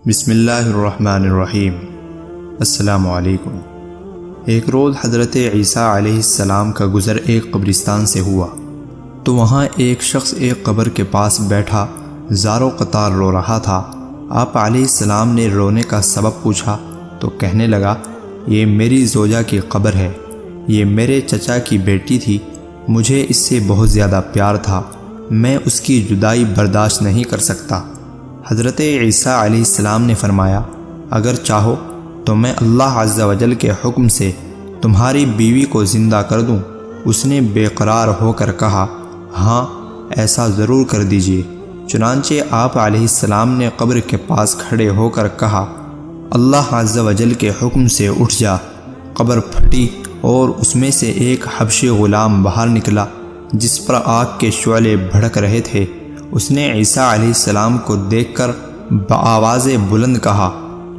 بسم اللہ الرحمن الرحیم۔ السلام علیکم۔ ایک روز حضرت عیسیٰ علیہ السلام کا گزر ایک قبرستان سے ہوا تو وہاں ایک شخص ایک قبر کے پاس بیٹھا زارو قطار رو رہا تھا۔ آپ علیہ السلام نے رونے کا سبب پوچھا تو کہنے لگا، یہ میری زوجہ کی قبر ہے، یہ میرے چچا کی بیٹی تھی، مجھے اس سے بہت زیادہ پیار تھا، میں اس کی جدائی برداشت نہیں کر سکتا۔ حضرت عیسیٰ علیہ السلام نے فرمایا، اگر چاہو تو میں اللہ عز و جل کے حکم سے تمہاری بیوی کو زندہ کر دوں۔ اس نے بے قرار ہو کر کہا، ہاں ایسا ضرور کر دیجئے۔ چنانچہ آپ علیہ السلام نے قبر کے پاس کھڑے ہو کر کہا، اللہ عز و جل کے حکم سے اٹھ جا۔ قبر پھٹی اور اس میں سے ایک حبشی غلام باہر نکلا جس پر آگ کے شعلے بھڑک رہے تھے۔ اس نے عیسیٰ علیہ السلام کو دیکھ کر بآواز بلند کہا،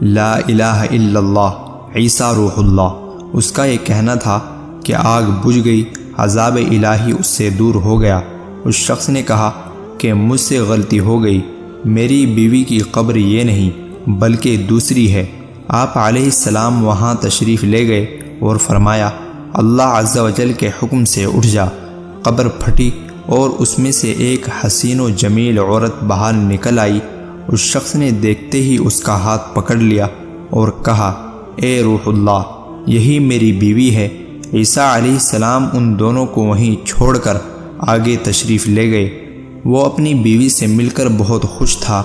لا الہ الا اللہ، عیسیٰ روح اللہ۔ اس کا یہ کہنا تھا کہ آگ بجھ گئی، عذاب الہی اس سے دور ہو گیا۔ اس شخص نے کہا کہ مجھ سے غلطی ہو گئی، میری بیوی کی قبر یہ نہیں بلکہ دوسری ہے۔ آپ علیہ السلام وہاں تشریف لے گئے اور فرمایا، اللہ عز و جل کے حکم سے اٹھ جا۔ قبر پھٹی اور اس میں سے ایک حسین و جمیل عورت باہر نکل آئی۔ اس شخص نے دیکھتے ہی اس کا ہاتھ پکڑ لیا اور کہا، اے روح اللہ، یہی میری بیوی ہے۔ عیسیٰ علیہ السلام ان دونوں کو وہیں چھوڑ کر آگے تشریف لے گئے۔ وہ اپنی بیوی سے مل کر بہت خوش تھا۔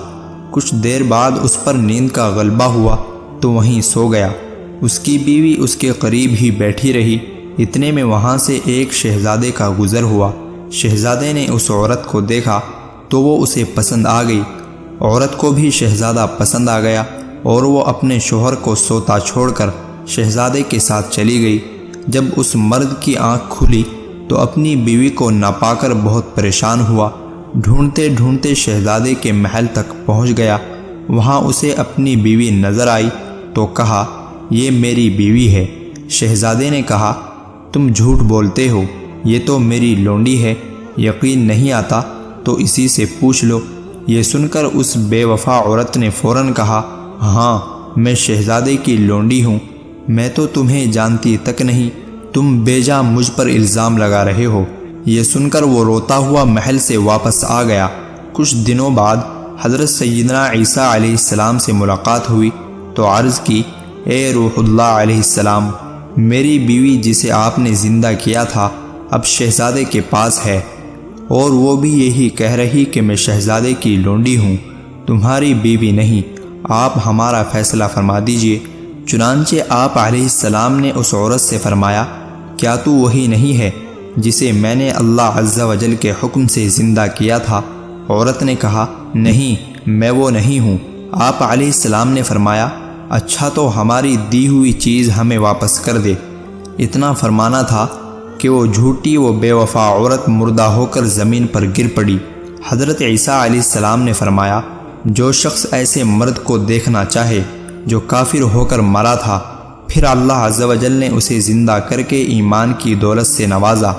کچھ دیر بعد اس پر نیند کا غلبہ ہوا تو وہیں سو گیا۔ اس کی بیوی اس کے قریب ہی بیٹھی رہی۔ اتنے میں وہاں سے ایک شہزادے کا گزر ہوا۔ شہزادے نے اس عورت کو دیکھا تو وہ اسے پسند آ گئی۔ عورت کو بھی شہزادہ پسند آ گیا اور وہ اپنے شوہر کو سوتا چھوڑ کر شہزادے کے ساتھ چلی گئی۔ جب اس مرد کی آنکھ کھلی تو اپنی بیوی کو نہ پا کر بہت پریشان ہوا۔ ڈھونڈتے ڈھونڈتے شہزادے کے محل تک پہنچ گیا۔ وہاں اسے اپنی بیوی نظر آئی تو کہا، یہ میری بیوی ہے۔ شہزادے نے کہا، تم جھوٹ بولتے ہو، یہ تو میری لونڈی ہے، یقین نہیں آتا تو اسی سے پوچھ لو۔ یہ سن کر اس بے وفا عورت نے فوراً کہا، ہاں میں شہزادے کی لونڈی ہوں، میں تو تمہیں جانتی تک نہیں، تم بے جا مجھ پر الزام لگا رہے ہو۔ یہ سن کر وہ روتا ہوا محل سے واپس آ گیا۔ کچھ دنوں بعد حضرت سیدنا عیسیٰ علیہ السلام سے ملاقات ہوئی تو عرض کی، اے روح اللہ علیہ السلام، میری بیوی جسے آپ نے زندہ کیا تھا اب شہزادے کے پاس ہے، اور وہ بھی یہی کہہ رہی کہ میں شہزادے کی لونڈی ہوں، تمہاری بیوی نہیں، آپ ہمارا فیصلہ فرما دیجئے۔ چنانچہ آپ علیہ السلام نے اس عورت سے فرمایا، کیا تو وہی نہیں ہے جسے میں نے اللہ عز و جل کے حکم سے زندہ کیا تھا؟ عورت نے کہا، نہیں میں وہ نہیں ہوں۔ آپ علیہ السلام نے فرمایا، اچھا تو ہماری دی ہوئی چیز ہمیں واپس کر دے۔ اتنا فرمانا تھا کہ وہ جھوٹی و بے وفا عورت مردہ ہو کر زمین پر گر پڑی۔ حضرت عیسیٰ علیہ السلام نے فرمایا، جو شخص ایسے مرد کو دیکھنا چاہے جو کافر ہو کر مرا تھا، پھر اللہ عز و جل نے اسے زندہ کر کے ایمان کی دولت سے نوازا،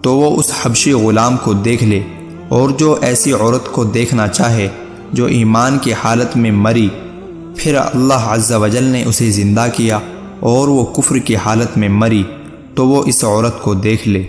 تو وہ اس حبشی غلام کو دیکھ لے، اور جو ایسی عورت کو دیکھنا چاہے جو ایمان کی حالت میں مری، پھر اللہ عز و جل نے اسے زندہ کیا اور وہ کفر کی حالت میں مری، تو وہ اس عورت کو دیکھ لے۔